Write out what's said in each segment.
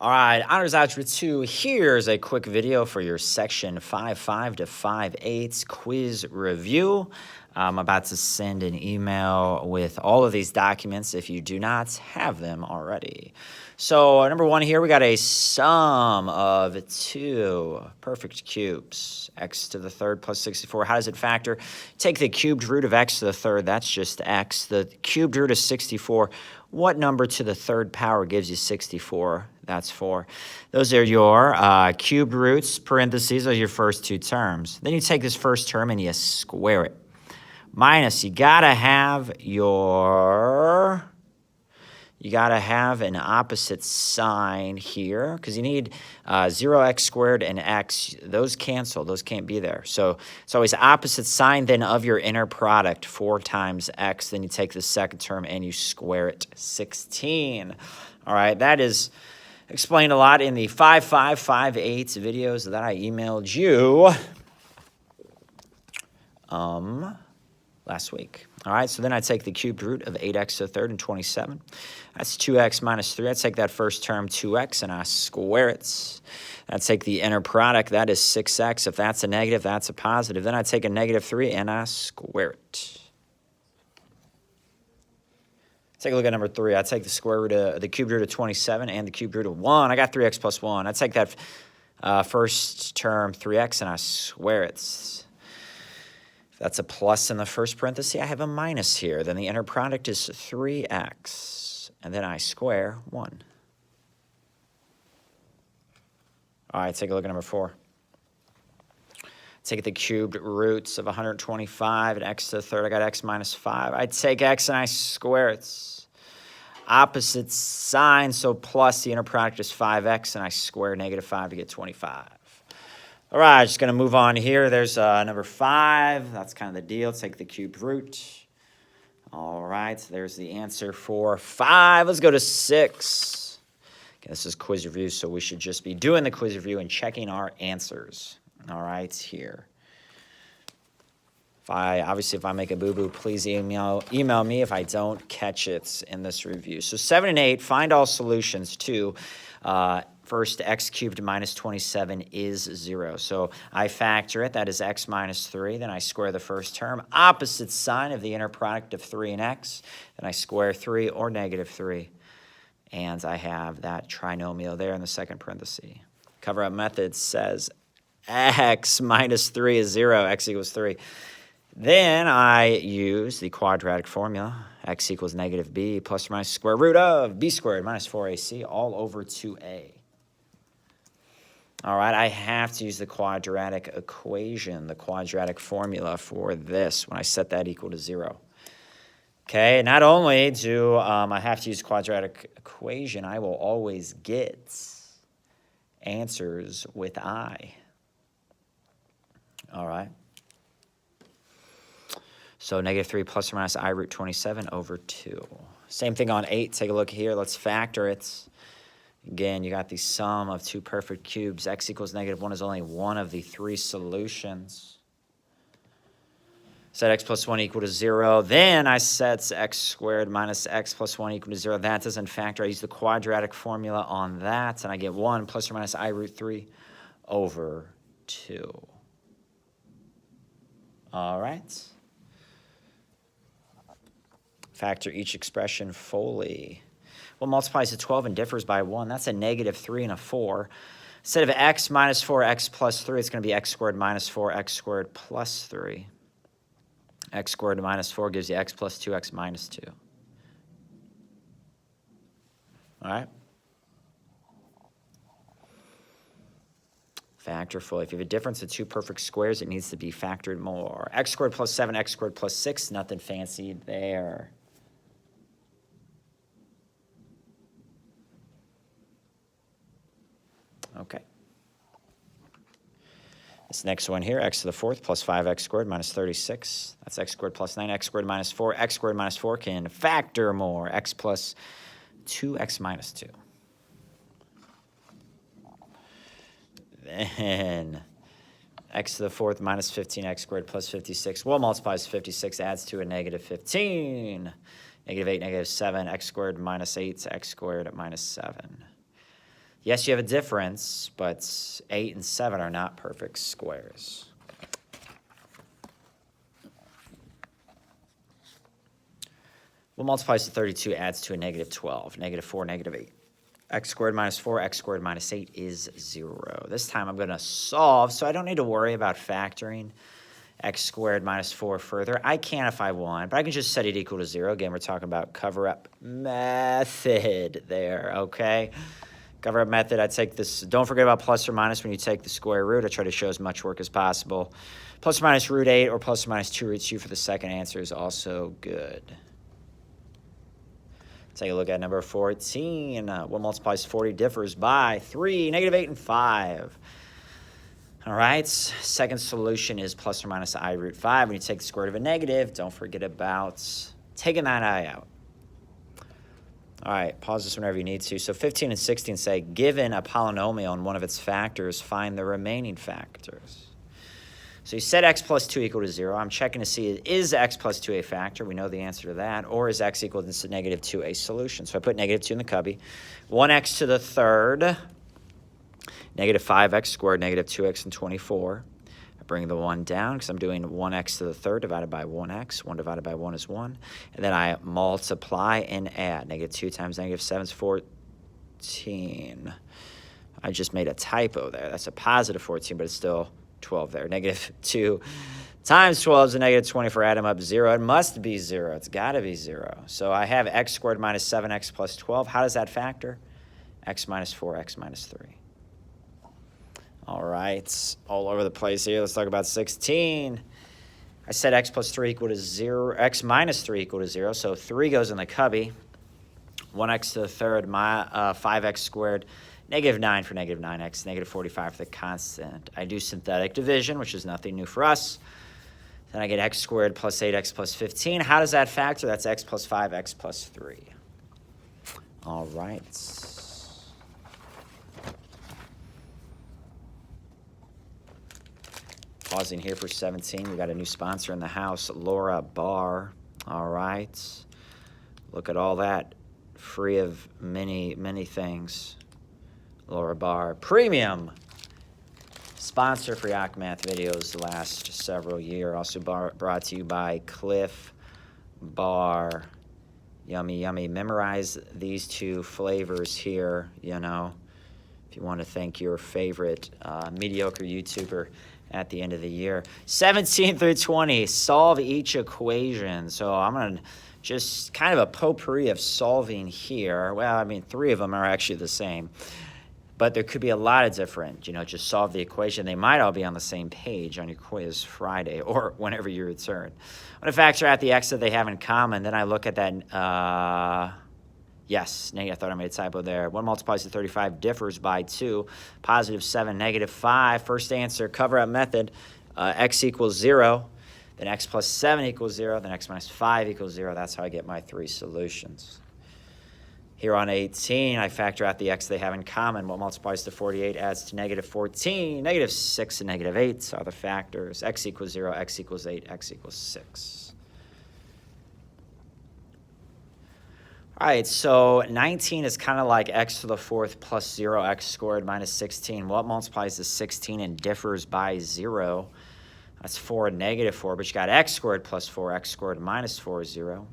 All right, Honors Algebra 2, here's a quick video for your section 5.5 to 5.8 quiz review. I'm about to send an email with all of these documents if you do not have them already. So number one here, we got a sum of two perfect cubes, x to the third plus 64. How does it factor? Take the cubed root of x to the third, that's just x. The cubed root of 64, what number to the third power gives you 64? That's 4. Those are your cubed roots, parentheses, are your first two terms. Then you take this first term and you square it. Minus, you gotta have an opposite sign here because you need 0x squared and x. Those cancel. Those can't be there. So it's always opposite sign then of your inner product, 4 times x. Then you take the second term and you square it, 16. All right, that is explained a lot in the 5.5, 5.8 videos that I emailed you last week. All right, so then I take the cubed root of 8x to the third and 27. That's 2x minus 3. I take that first term, 2x, and I square it. I take the inner product, that is 6x. If that's a negative, that's a positive. Then I take a negative 3 and I square it. Take a look at number 3. I take the square root of the cubed root of 27 and the cubed root of 1. I got 3x plus 1. I take that first term, 3x, and I square it. If that's a plus in the first parenthesis, I have a minus here. Then the inner product is 3x. And then I square 1. All right, take a look at number 4. Take the cubed roots of 125 and x to the third. I got x minus 5. I take x and I square it. Opposite sign, so plus the inner product is 5x, and I square negative 5 to get 25. All right, just going to move on here. There's number 5. That's kind of the deal. Take the cubed root. All right, so there's the answer for 5. Let's go to 6. Okay, this is quiz review, so we should just be doing the quiz review and checking our answers. All right, here. If I make a boo-boo, please email me if I don't catch it in this review. So 7 and 8, find all solutions to first x cubed minus 27 is 0. So I factor it, that is x minus 3. Then I square the first term, opposite sign of the inner product of 3 and x. Then I square 3 or negative 3. And I have that trinomial there in the second parenthesis. Cover-up method says x minus 3 is 0, x equals 3. Then I use the quadratic formula, x equals negative b plus or minus square root of b squared minus 4ac all over 2a. All right, I have to use the quadratic equation, the quadratic formula for this when I set that equal to 0. Okay, not only do I have to use quadratic equation, I will always get answers with I. All right. So negative 3 plus or minus I root 27 over 2. Same thing on 8. Take a look here. Let's factor it. Again, you got the sum of two perfect cubes. X equals negative 1 is only one of the 3 solutions. Set x plus 1 equal to 0. Then I set x squared minus x plus 1 equal to 0. That doesn't factor. I use the quadratic formula on that, and I get 1 plus or minus I root 3 over 2. All right. Factor each expression fully. What multiplies to 12 and differs by 1? That's a negative 3 and a 4. Instead of x minus 4x plus 3, it's going to be x squared minus 4x squared plus 3. X squared minus 4 gives you x plus 2x minus 2. All right? Factor fully. If you have a difference of two perfect squares, it needs to be factored more. X squared plus 7, x squared plus 6, nothing fancy there. Okay. This next one here, x to the fourth plus 5x squared minus 36. That's x squared plus 9, x squared minus 4. X squared minus 4 can factor more. X plus 2x minus 2. Then x to the fourth minus 15x squared plus 56. Well, multiplies 56, adds to a negative 15. Negative 8, negative 7, x squared minus 8, x squared minus 7. Yes, you have a difference, but 8 and 7 are not perfect squares. What multiplies to 32 adds to a negative 12? Negative 4, negative 8. X squared minus 4, x squared minus 8 is 0. This time I'm going to solve, so I don't need to worry about factoring x squared minus 4 further. I can if I want, but I can just set it equal to 0. Again, we're talking about cover-up method there, okay? Cover-up method, I take this. Don't forget about plus or minus when you take the square root. I try to show as much work as possible. Plus or minus root 8 or plus or minus 2 root 2 for the second answer is also good. Take a look at number 14. What multiplies 40 differs by 3, negative 8, and 5. All right, second solution is plus or minus I root 5. When you take the square root of a negative, don't forget about taking that I out. All right, pause this whenever you need to. So 15 and 16 say, given a polynomial and one of its factors, find the remaining factors. So you set x plus 2 equal to 0. I'm checking to see, is x plus 2 a factor? We know the answer to that. Or is x equal to negative 2 a solution? So I put negative 2 in the cubby. 1x to the third, negative 5x squared, negative 2x and 24. I bring the 1 down because I'm doing 1x to the third divided by 1x. 1 divided by 1 is 1. And then I multiply and add. Negative 2 times negative 7 is 14. I just made a typo there. That's a positive 14, but it's still 12 there. Negative 2 times 12 is a negative 24. Add them up, 0. It must be 0. It's got to be 0. So I have x squared minus 7x plus 12. How does that factor? X minus 4, x minus 3. All right. All over the place here. Let's talk about 16. I said x plus 3 equal to 0. X minus 3 equal to 0. So 3 goes in the cubby. 1x to the third, 5x squared. Negative 9 for negative 9x, negative 45 for the constant. I do synthetic division, which is nothing new for us. Then I get x squared plus 8x plus 15. How does that factor? That's x plus 5, x plus 3. All right. Pausing here for 17. We got a new sponsor in the house, Laura Barr. All right. Look at all that. Free of many things. Laura Barr, premium sponsor for Yak Math videos the last several years. Also brought to you by Cliff Bar. Yummy, yummy. Memorize these two flavors here, you know, if you want to thank your favorite mediocre YouTuber at the end of the year. 17 through 20, solve each equation. So I'm going to just kind of a potpourri of solving here. Well, I mean, 3 of them are actually the same. But there could be a lot of different, just solve the equation. They might all be on the same page on your quiz Friday or whenever you return. I'm going to factor out the x that they have in common. Then I look at that, yes, I thought I made a typo there. 1 multiplies to 35 differs by 2. Positive 7, negative 5. First answer, cover-up method, x equals 0. Then x plus 7 equals 0. Then x minus 5 equals 0. That's how I get my 3 solutions. Here on 18, I factor out the x they have in common. What multiplies to 48 adds to negative 14. Negative 6 and negative 8 are the factors. X equals 0, x equals 8, x equals 6. All right, so 19 is kind of like x to the fourth plus 0, x squared minus 16. What multiplies to 16 and differs by 0? That's 4 and negative 4, but you got x squared plus 4, x squared minus 4 is 0.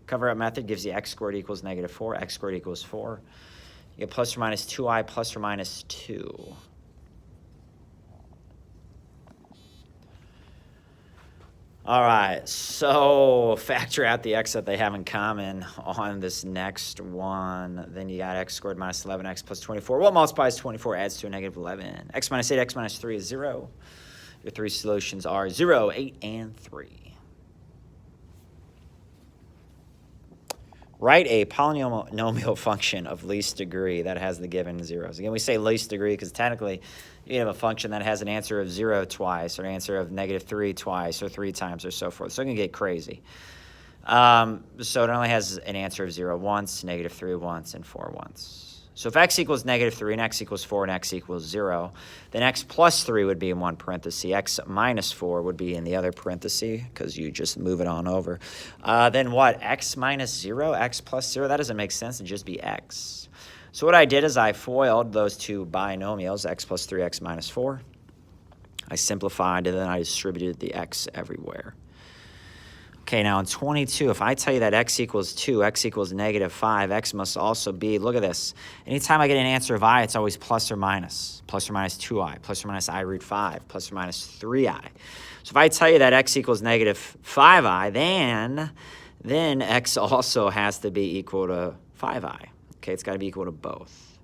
Cover-up method gives you x squared equals negative 4, x squared equals 4. You get plus or minus 2i plus or minus 2. All right, so factor out the x that they have in common on this next one. Then you got x squared minus 11x plus 24. What multiplies 24 adds to a negative 11? X minus 8, x minus 3 is 0. Your 3 solutions are 0, 8, and 3. Write a polynomial function of least degree that has the given zeros. Again, we say least degree because technically you have a function that has an answer of 0 twice or an answer of negative 3 twice or 3 times or so forth. So it can get crazy. So it only has an answer of 0 once, negative 3 once, and 4 once. So if x equals negative 3 and x equals 4 and x equals 0, then x plus 3 would be in one parenthesis. X minus 4 would be in the other parenthesis because you just move it on over. Then what? X minus 0, x plus 0? That doesn't make sense. It'd just be x. So what I did is I FOILed those two binomials, x plus 3x minus 4. I simplified, and then I distributed the x everywhere. Okay, now in 22, if I tell you that x equals 2, x equals negative 5, x must also be, look at this. Anytime I get an answer of I, it's always plus or minus 2i, plus or minus I root 5, plus or minus 3i. So if I tell you that x equals negative 5i, then x also has to be equal to 5i. Okay, it's got to be equal to both.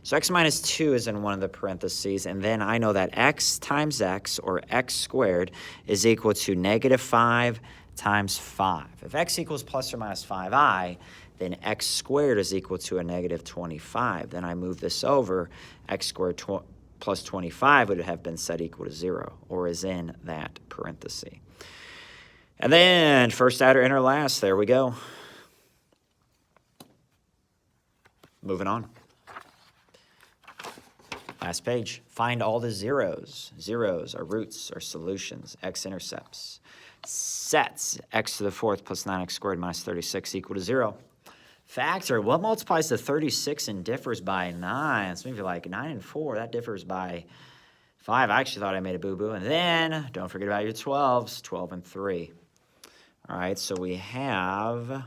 So x minus 2 is in one of the parentheses, and then I know that x times x, or x squared, is equal to negative 5 times 5. If x equals plus or minus 5i, then x squared is equal to a negative 25. Then I move this over, x squared plus 25 would have been set equal to 0, or is in that parenthesis. And then first outer inner last, there we go. Moving on. Last page. Find all the zeros. Zeros are roots, are solutions, x-intercepts. Sets x to the fourth plus 9x squared minus 36 equal to 0. Factor, what multiplies to 36 and differs by 9? So maybe like 9 and 4, that differs by 5. I actually thought I made a boo-boo. And then, don't forget about your 12s, 12 and 3. All right, so we have,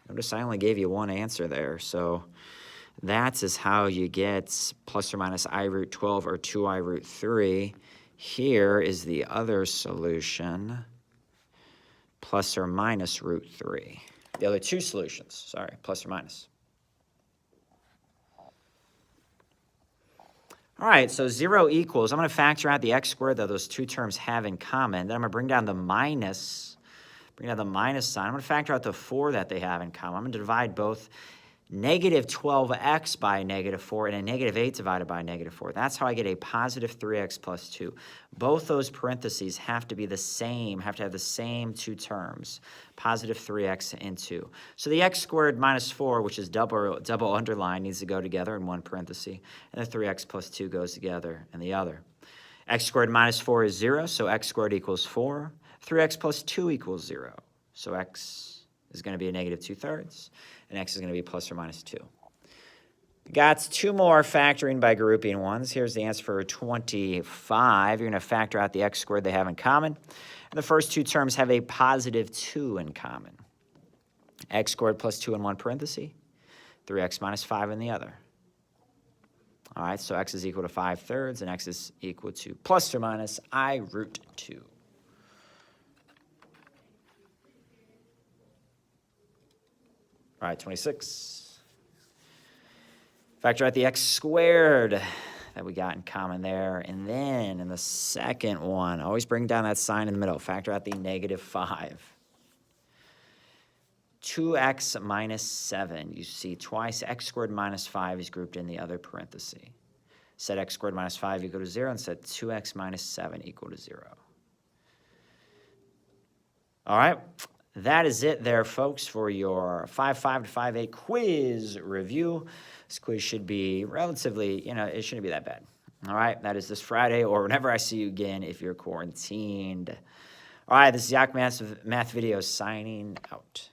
notice I only gave you one answer there, so that is how you get plus or minus I root 12 or 2I root 3. Here is the other solution, plus or minus root 3. The other two solutions, sorry, plus or minus. All right, so 0 equals, I'm going to factor out the x squared that those two terms have in common. Then I'm going to bring down the minus sign. I'm going to factor out the 4 that they have in common. I'm going to divide both negative 12x by negative 4 and a negative 8 divided by negative 4. That's how I get a positive 3x plus 2. Both those parentheses have to be the same, have to have the same two terms, positive 3x and 2. So the x squared minus 4, which is double underline, needs to go together in one parenthesis, and the 3x plus 2 goes together in the other. X squared minus 4 is 0, so x squared equals 4. 3x plus 2 equals 0, so x is going to be a negative 2/3. And x is going to be plus or minus 2. Got two more factoring by grouping ones. Here's the answer for 25. You're going to factor out the x squared they have in common. And the first two terms have a positive 2 in common. X squared plus 2 in one parenthesis, 3x minus 5 in the other. All right, so x is equal to 5/3, and x is equal to plus or minus I root 2. All right, 26. Factor out the x squared that we got in common there. And then in the second one, always bring down that sign in the middle. Factor out the negative 5. 2x minus 7. You see twice x squared minus 5 is grouped in the other parenthesis. Set x squared minus 5 equal to 0, and set 2x minus 7 equal to 0. All right. That is it there, folks, for your 5.5 to 5.8 quiz review. This quiz should be relatively, it shouldn't be that bad. All right, that is this Friday or whenever I see you again if you're quarantined. All right, this is Yak Math Videos signing out.